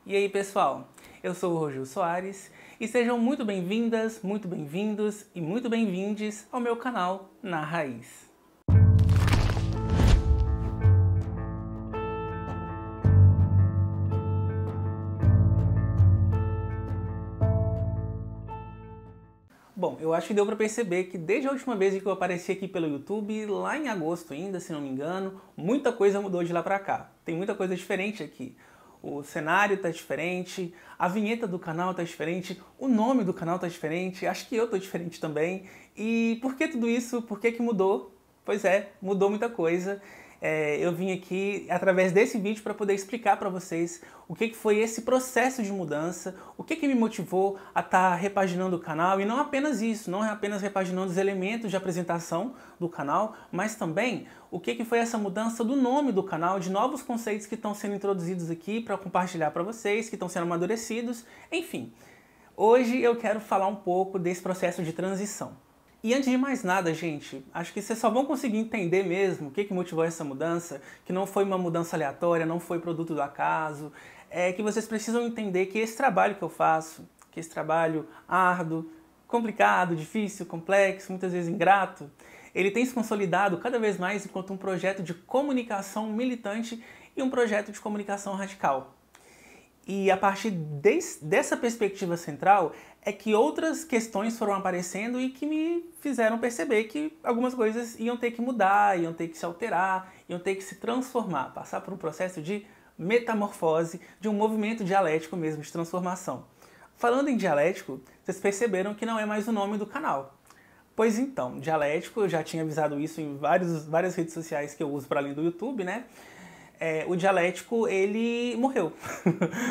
E aí pessoal, eu sou o Rogil Soares e sejam muito bem-vindas, muito bem-vindos e muito bem-vindes ao meu canal Na Raiz. Bom, eu acho que deu para perceber que desde a última vez que eu apareci aqui pelo YouTube, lá em agosto ainda, se não me engano, muita coisa mudou de lá para cá. Tem muita coisa diferente aqui. O cenário tá diferente, a vinheta do canal tá diferente, o nome do canal tá diferente, acho que eu tô diferente também. E por que tudo isso? Por que mudou? Pois é, mudou muita coisa. Eu vim aqui através desse vídeo para poder explicar para vocês o que foi esse processo de mudança, o que me motivou a estar repaginando o canal e não apenas isso, não apenas repaginando os elementos de apresentação do canal, mas também o que foi essa mudança do nome do canal, de novos conceitos que estão sendo introduzidos aqui para compartilhar para vocês, que estão sendo amadurecidos, enfim. Hoje eu quero falar um pouco desse processo de transição. E antes de mais nada, gente, acho que vocês só vão conseguir entender mesmo o que motivou essa mudança, que não foi uma mudança aleatória, não foi produto do acaso, é que vocês precisam entender que esse trabalho que eu faço, que esse trabalho árduo, complicado, difícil, complexo, muitas vezes ingrato, ele tem se consolidado cada vez mais enquanto um projeto de comunicação militante e um projeto de comunicação radical. E a partir dessa perspectiva central é que outras questões foram aparecendo e que me fizeram perceber que algumas coisas iam ter que mudar, iam ter que se alterar, iam ter que se transformar, passar por um processo de metamorfose, de um movimento dialético mesmo, de transformação. Falando em dialético, vocês perceberam que não é mais o nome do canal. Pois então, dialético, eu já tinha avisado isso em várias redes sociais que eu uso para além do YouTube, né? O dialético, ele morreu.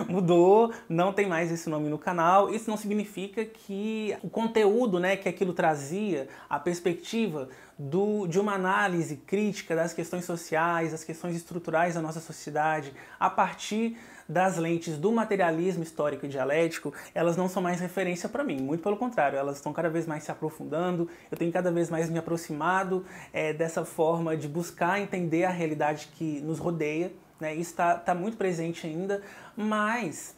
Mudou, não tem mais esse nome no canal. Isso não significa que o conteúdo, né, que aquilo trazia, a perspectiva de uma análise crítica das questões sociais, das questões estruturais da nossa sociedade, a partir das lentes do materialismo histórico e dialético, elas não são mais referência para mim. Muito pelo contrário, elas estão cada vez mais se aprofundando, eu tenho cada vez mais me aproximado dessa forma de buscar entender a realidade que nos rodeia, né? Isso está muito presente ainda, mas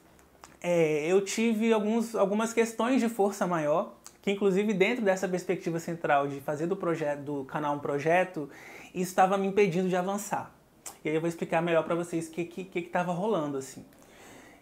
eu tive algumas questões de força maior, que inclusive dentro dessa perspectiva central de fazer do canal um projeto, isso estava me impedindo de avançar. E aí eu vou explicar melhor para vocês o que estava rolando, assim.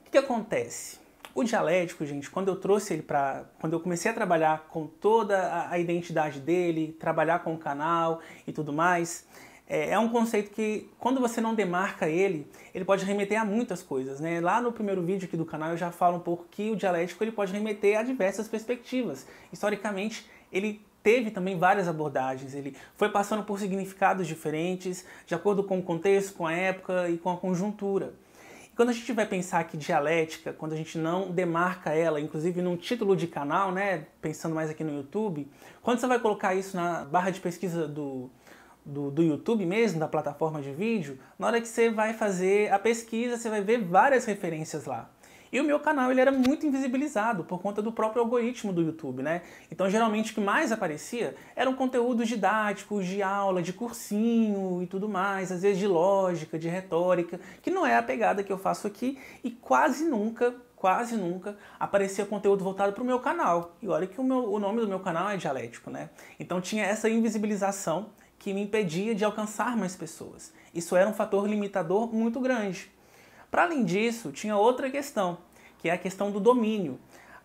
O que acontece? O dialético, gente, quando eu comecei a trabalhar com toda a identidade dele, trabalhar com o canal e tudo mais, é um conceito que, quando você não demarca ele pode remeter a muitas coisas, né? Lá no primeiro vídeo aqui do canal eu já falo um pouco que o dialético ele pode remeter a diversas perspectivas. Historicamente, ele teve também várias abordagens, ele foi passando por significados diferentes, de acordo com o contexto, com a época e com a conjuntura. E quando a gente vai pensar que dialética, quando a gente não demarca ela, inclusive num título de canal, né, pensando mais aqui no YouTube, quando você vai colocar isso na barra de pesquisa do YouTube mesmo, da plataforma de vídeo, na hora que você vai fazer a pesquisa, você vai ver várias referências lá. E o meu canal ele era muito invisibilizado por conta do próprio algoritmo do YouTube, né? Então geralmente o que mais aparecia eram conteúdos didáticos, de aula, de cursinho e tudo mais, às vezes de lógica, de retórica, que não é a pegada que eu faço aqui e quase nunca aparecia conteúdo voltado para o meu canal. E olha que o nome do meu canal é Dialético, né? Então tinha essa invisibilização que me impedia de alcançar mais pessoas. Isso era um fator limitador muito grande. Para além disso, tinha outra questão, que é a questão do domínio.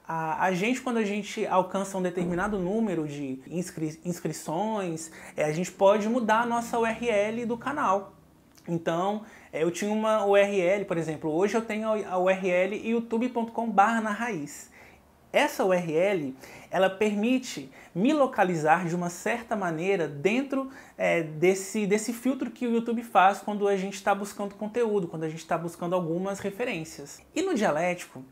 A gente, quando a gente alcança um determinado número de inscrições, a gente pode mudar a nossa URL do canal. Então, eu tinha uma URL, por exemplo, hoje eu tenho a URL youtube.com/narraiz. Essa URL, ela permite me localizar de uma certa maneira dentro desse filtro que o YouTube faz quando a gente está buscando conteúdo, quando a gente está buscando algumas referências. E no dialético,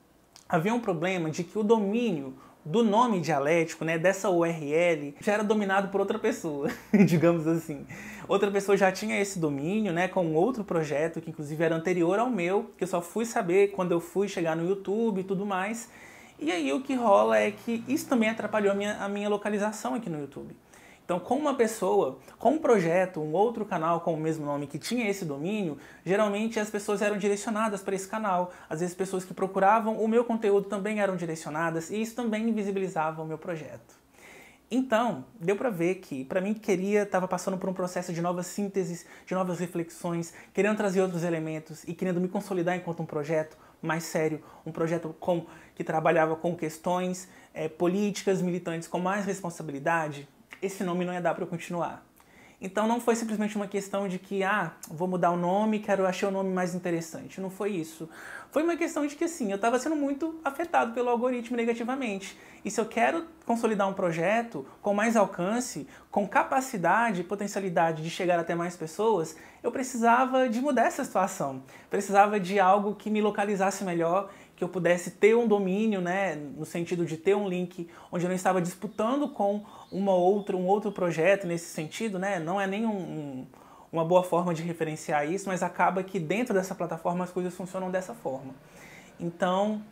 havia um problema de que o domínio do nome dialético, né, dessa URL, já era dominado por outra pessoa, digamos assim. Outra pessoa já tinha esse domínio, né, com outro projeto, que inclusive era anterior ao meu, que eu só fui saber quando eu fui chegar no YouTube e tudo mais. E aí o que rola é que isso também atrapalhou a minha localização aqui no YouTube. Então, com uma pessoa, com um projeto, um outro canal com o mesmo nome que tinha esse domínio, geralmente as pessoas eram direcionadas para esse canal. Às vezes pessoas que procuravam o meu conteúdo também eram direcionadas e isso também invisibilizava o meu projeto. Então, deu para ver que, para mim, estava passando por um processo de novas sínteses, de novas reflexões, querendo trazer outros elementos e querendo me consolidar enquanto um projeto mais sério, um projeto que trabalhava com questões políticas, militantes com mais responsabilidade. Esse nome não ia dar para eu continuar. Então não foi simplesmente uma questão de que, vou mudar o nome, achei o nome mais interessante. Não foi isso. Foi uma questão de que, assim, eu estava sendo muito afetado pelo algoritmo negativamente. E se eu quero consolidar um projeto com mais alcance, com capacidade e potencialidade de chegar até mais pessoas, eu precisava de mudar essa situação. Precisava de algo que me localizasse melhor, que eu pudesse ter um domínio, né, no sentido de ter um link onde eu não estava disputando com um outro projeto nesse sentido, né, não é nem uma boa forma de referenciar isso, mas acaba que dentro dessa plataforma as coisas funcionam dessa forma. Então,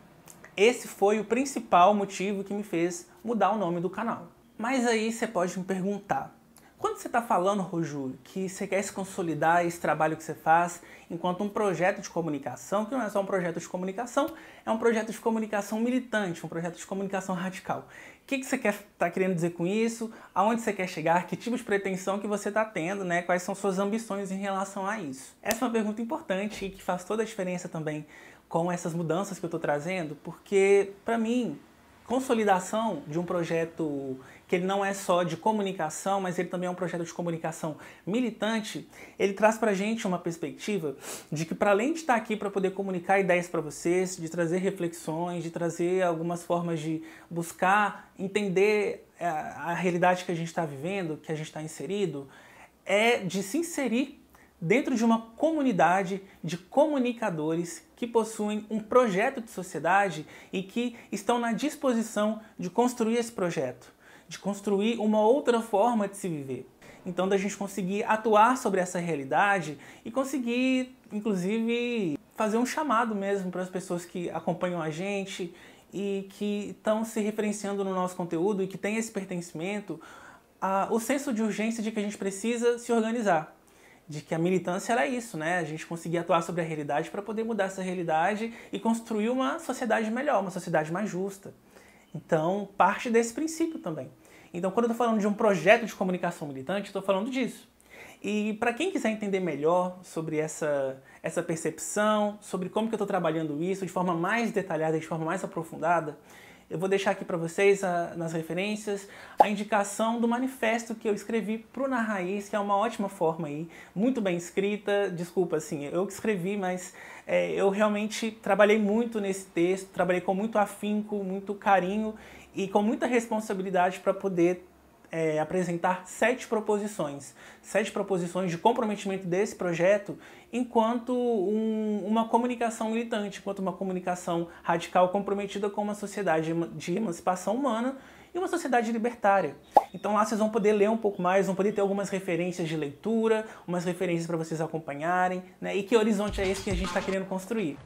esse foi o principal motivo que me fez mudar o nome do canal. Mas aí você pode me perguntar, quando você está falando, Roju, que você quer se consolidar esse trabalho que você faz enquanto um projeto de comunicação, que não é só um projeto de comunicação, é um projeto de comunicação militante, um projeto de comunicação radical. O que você está querendo dizer com isso? Aonde você quer chegar? Que tipo de pretensão que você está tendo, né? Quais são suas ambições em relação a isso? Essa é uma pergunta importante e que faz toda a diferença também com essas mudanças que eu estou trazendo, porque, para mim, consolidação de um projeto que ele não é só de comunicação, mas ele também é um projeto de comunicação militante, ele traz pra gente uma perspectiva de que, para além de estar aqui para poder comunicar ideias para vocês, de trazer reflexões, de trazer algumas formas de buscar entender a realidade que a gente está vivendo, que a gente está inserido, é de se inserir dentro de uma comunidade de comunicadores que possuem um projeto de sociedade e que estão na disposição de construir esse projeto, de construir uma outra forma de se viver. Então, da gente conseguir atuar sobre essa realidade e conseguir, inclusive, fazer um chamado mesmo para as pessoas que acompanham a gente e que estão se referenciando no nosso conteúdo e que têm esse pertencimento, o senso de urgência de que a gente precisa se organizar. De que a militância era isso, né? A gente conseguir atuar sobre a realidade para poder mudar essa realidade e construir uma sociedade melhor, uma sociedade mais justa. Então, parte desse princípio também. Então, quando eu estou falando de um projeto de comunicação militante, estou falando disso. E para quem quiser entender melhor sobre essa percepção, sobre como que eu estou trabalhando isso de forma mais detalhada, de forma mais aprofundada, eu vou deixar aqui para vocês, nas referências, a indicação do manifesto que eu escrevi para o Na Raiz, que é uma ótima forma aí, muito bem escrita. Desculpa, assim, eu que escrevi, mas eu realmente trabalhei muito nesse texto, trabalhei com muito afinco, muito carinho e com muita responsabilidade para poder apresentar 7 proposições de comprometimento desse projeto enquanto uma comunicação militante, enquanto uma comunicação radical comprometida com uma sociedade de emancipação humana e uma sociedade libertária. Então lá vocês vão poder ler um pouco mais, vão poder ter algumas referências de leitura, umas referências para vocês acompanharem, né? E que horizonte é esse que a gente está querendo construir.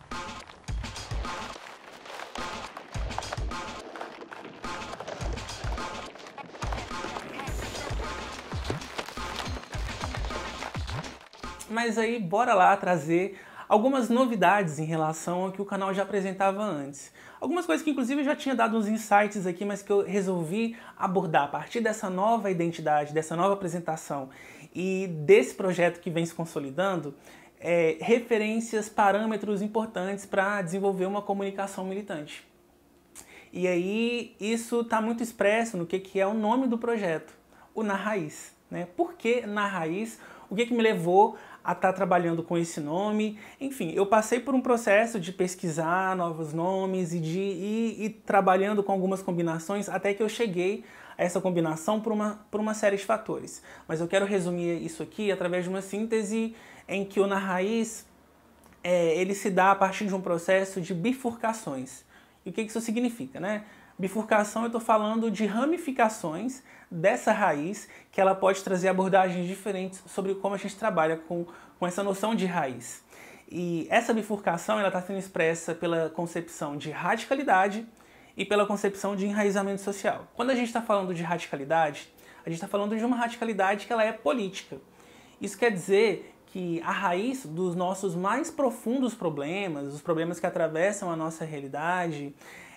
Mas aí, bora lá trazer algumas novidades em relação ao que o canal já apresentava antes. Algumas coisas que inclusive eu já tinha dado uns insights aqui, mas que eu resolvi abordar a partir dessa nova identidade, dessa nova apresentação e desse projeto que vem se consolidando, referências, parâmetros importantes para desenvolver uma comunicação militante. E aí isso está muito expresso no que é o nome do projeto, o Na Raiz, né? Por que Na Raiz? O que me levou a estar trabalhando com esse nome? Enfim, eu passei por um processo de pesquisar novos nomes e de ir trabalhando com algumas combinações até que eu cheguei a essa combinação por uma série de fatores. Mas eu quero resumir isso aqui através de uma síntese em que o Na Raiz ele se dá a partir de um processo de bifurcações. E o que isso significa, né? Bifurcação, eu estou falando de ramificações dessa raiz, que ela pode trazer abordagens diferentes sobre como a gente trabalha com essa noção de raiz. E essa bifurcação está sendo expressa pela concepção de radicalidade e pela concepção de enraizamento social. Quando a gente está falando de radicalidade, A gente está falando de uma radicalidade que ela é política. Isso quer dizer que a raiz dos nossos mais profundos problemas, os problemas que atravessam a nossa realidade,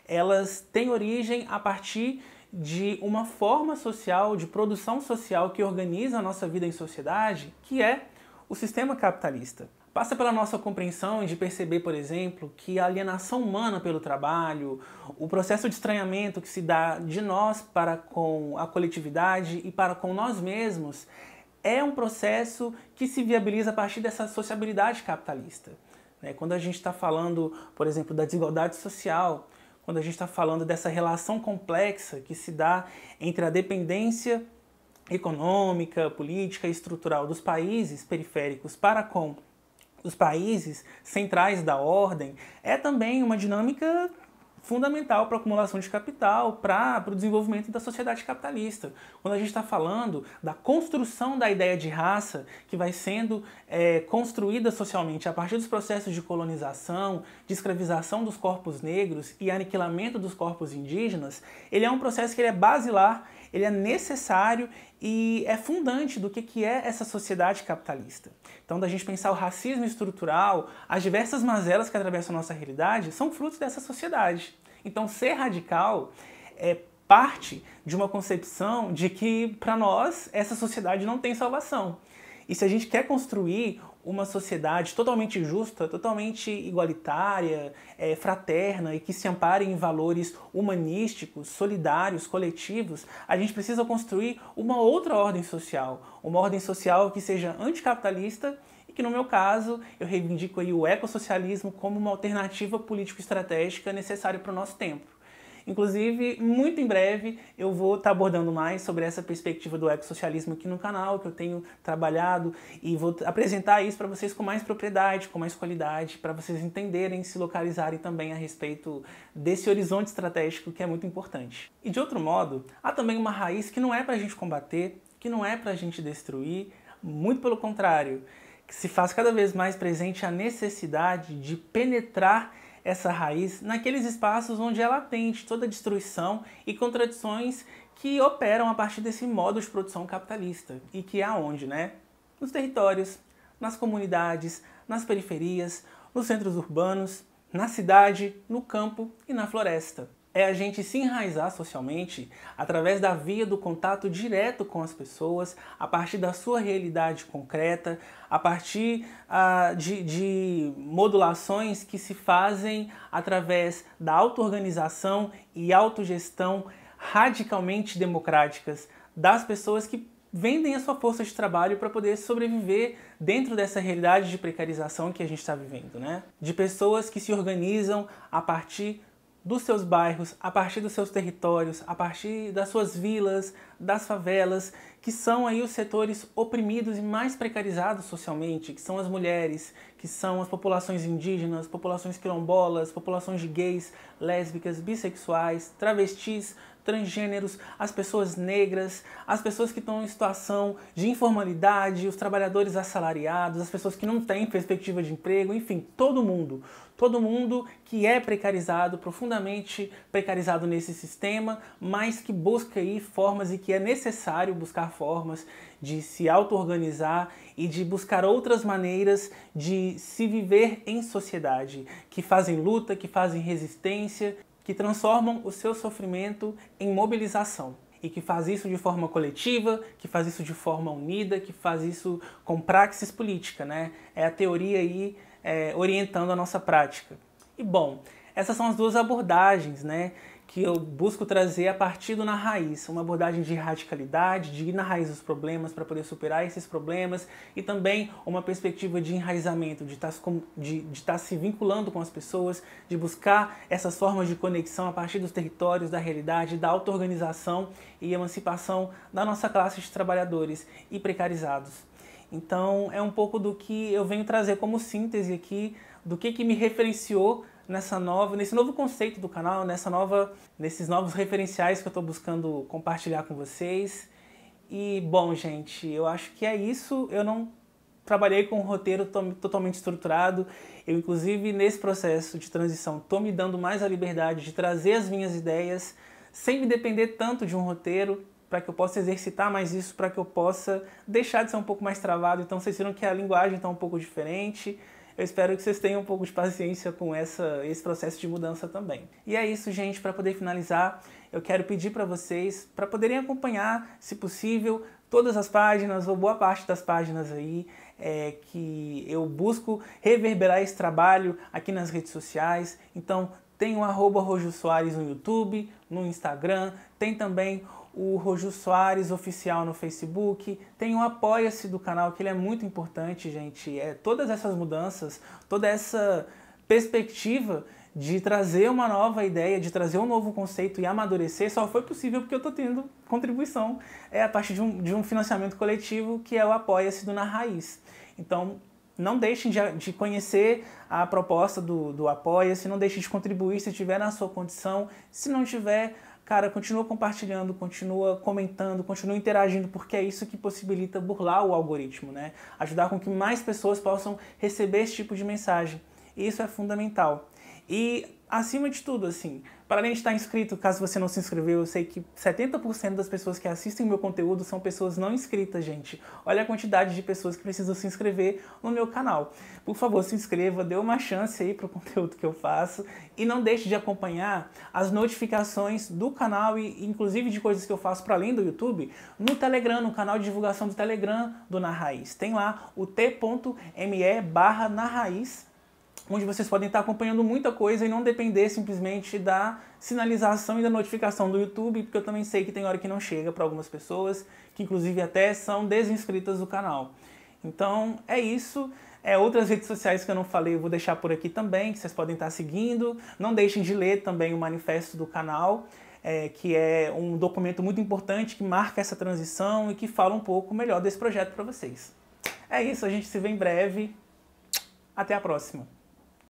elas têm origem a partir de uma forma social, de produção social que organiza a nossa vida em sociedade, que é o sistema capitalista. Passa pela nossa compreensão de perceber, por exemplo, que a alienação humana pelo trabalho, o processo de estranhamento que se dá de nós para com a coletividade e para com nós mesmos, é um processo que se viabiliza a partir dessa sociabilidade capitalista. Quando a gente está falando, por exemplo, da desigualdade social, quando a gente está falando dessa relação complexa que se dá entre a dependência econômica, política e estrutural dos países periféricos para com os países centrais da ordem, é também uma dinâmica fundamental para a acumulação de capital, para o desenvolvimento da sociedade capitalista. Quando a gente está falando da construção da ideia de raça que vai sendo construída socialmente a partir dos processos de colonização, de escravização dos corpos negros e aniquilamento dos corpos indígenas, ele é um processo que ele é basilar, ele é necessário e é fundante do que é essa sociedade capitalista. Então, da gente pensar o racismo estrutural, as diversas mazelas que atravessam a nossa realidade, são frutos dessa sociedade. Então, ser radical é parte de uma concepção de que, para nós, essa sociedade não tem salvação. E se a gente quer construir uma sociedade totalmente justa, totalmente igualitária, fraterna e que se ampare em valores humanísticos, solidários, coletivos, a gente precisa construir uma outra ordem social que seja anticapitalista e que, no meu caso, eu reivindico aí o ecossocialismo como uma alternativa político-estratégica necessária para o nosso tempo. Inclusive, muito em breve, eu vou estar abordando mais sobre essa perspectiva do ecossocialismo aqui no canal, que eu tenho trabalhado, e vou apresentar isso para vocês com mais propriedade, com mais qualidade, para vocês entenderem e se localizarem também a respeito desse horizonte estratégico que é muito importante. E de outro modo, há também uma raiz que não é para a gente combater, que não é para a gente destruir, muito pelo contrário, que se faz cada vez mais presente a necessidade de penetrar essa raiz naqueles espaços onde é latente toda a destruição e contradições que operam a partir desse modo de produção capitalista. E que é aonde, né? Nos territórios, nas comunidades, nas periferias, nos centros urbanos, na cidade, no campo e na floresta. É a gente se enraizar socialmente através da via do contato direto com as pessoas, a partir da sua realidade concreta, a partir de modulações que se fazem através da auto-organização e autogestão radicalmente democráticas das pessoas que vendem a sua força de trabalho para poder sobreviver dentro dessa realidade de precarização que a gente está vivendo, né? De pessoas que se organizam a partir dos seus bairros, a partir dos seus territórios, a partir das suas vilas, das favelas, que são aí os setores oprimidos e mais precarizados socialmente, que são as mulheres, que são as populações indígenas, populações quilombolas, populações de gays, lésbicas, bissexuais, travestis, transgêneros, as pessoas negras, as pessoas que estão em situação de informalidade, os trabalhadores assalariados, as pessoas que não têm perspectiva de emprego, enfim, todo mundo que é precarizado, profundamente precarizado nesse sistema, mas que busca aí formas e que é necessário buscar formas de se auto-organizar e de buscar outras maneiras de se viver em sociedade, que fazem luta, que fazem resistência, que transformam o seu sofrimento em mobilização e que faz isso de forma coletiva, que faz isso de forma unida, que faz isso com praxis política, né? É a teoria aí orientando a nossa prática. E bom, essas são as duas abordagens, né, que eu busco trazer a partir do Na Raiz, uma abordagem de radicalidade, de ir na raiz dos problemas para poder superar esses problemas e também uma perspectiva de enraizamento, de estar se vinculando com as pessoas, de buscar essas formas de conexão a partir dos territórios, da realidade, da auto-organização e emancipação da nossa classe de trabalhadores e precarizados. Então é um pouco do que eu venho trazer como síntese aqui, do que me referenciou nesse novo conceito do canal, nesses novos referenciais que eu estou buscando compartilhar com vocês. E, bom, gente, eu acho que é isso. Eu não trabalhei com um roteiro totalmente estruturado. Eu, inclusive, nesse processo de transição, estou me dando mais a liberdade de trazer as minhas ideias sem me depender tanto de um roteiro. para que eu possa exercitar mais isso, para que eu possa deixar de ser um pouco mais travado. Então vocês viram que a linguagem está um pouco diferente. Eu espero que vocês tenham um pouco de paciência com esse processo de mudança também. E é isso, gente. Para poder finalizar, eu quero pedir para vocês, para poderem acompanhar, se possível, todas as páginas, ou boa parte das páginas aí, que eu busco reverberar esse trabalho aqui nas redes sociais. Então, tem o @Rojo Soares no YouTube, no Instagram, tem também o Rojo Soares Oficial no Facebook, tem o Apoia-se do canal, que ele é muito importante, gente. Todas essas mudanças, toda essa perspectiva de trazer uma nova ideia, de trazer um novo conceito e amadurecer, só foi possível porque eu estou tendo contribuição a partir de um financiamento coletivo, que é o Apoia-se do Na Raiz. Então, não deixem de conhecer a proposta do Apoia-se, não deixem de contribuir se estiver na sua condição. Se não tiver, cara, continua compartilhando, continua comentando, continua interagindo, porque é isso que possibilita burlar o algoritmo, né? Ajudar com que mais pessoas possam receber esse tipo de mensagem. E isso é fundamental. E, acima de tudo, assim, para além de estar inscrito, caso você não se inscreveu, eu sei que 70% das pessoas que assistem meu conteúdo são pessoas não inscritas, gente. Olha a quantidade de pessoas que precisam se inscrever no meu canal. Por favor, se inscreva, dê uma chance aí para o conteúdo que eu faço e não deixe de acompanhar as notificações do canal e, inclusive, de coisas que eu faço para além do YouTube, no Telegram, no canal de divulgação do Telegram do Na Raiz. Tem lá o t.me/narraiz, onde vocês podem estar acompanhando muita coisa e não depender simplesmente da sinalização e da notificação do YouTube, porque eu também sei que tem hora que não chega para algumas pessoas, que inclusive até são desinscritas do canal. Então é isso. Outras redes sociais que eu não falei eu vou deixar por aqui também, que vocês podem estar seguindo. Não deixem de ler também o manifesto do canal, que é um documento muito importante que marca essa transição e que fala um pouco melhor desse projeto para vocês. É isso, a gente se vê em breve. Até a próxima.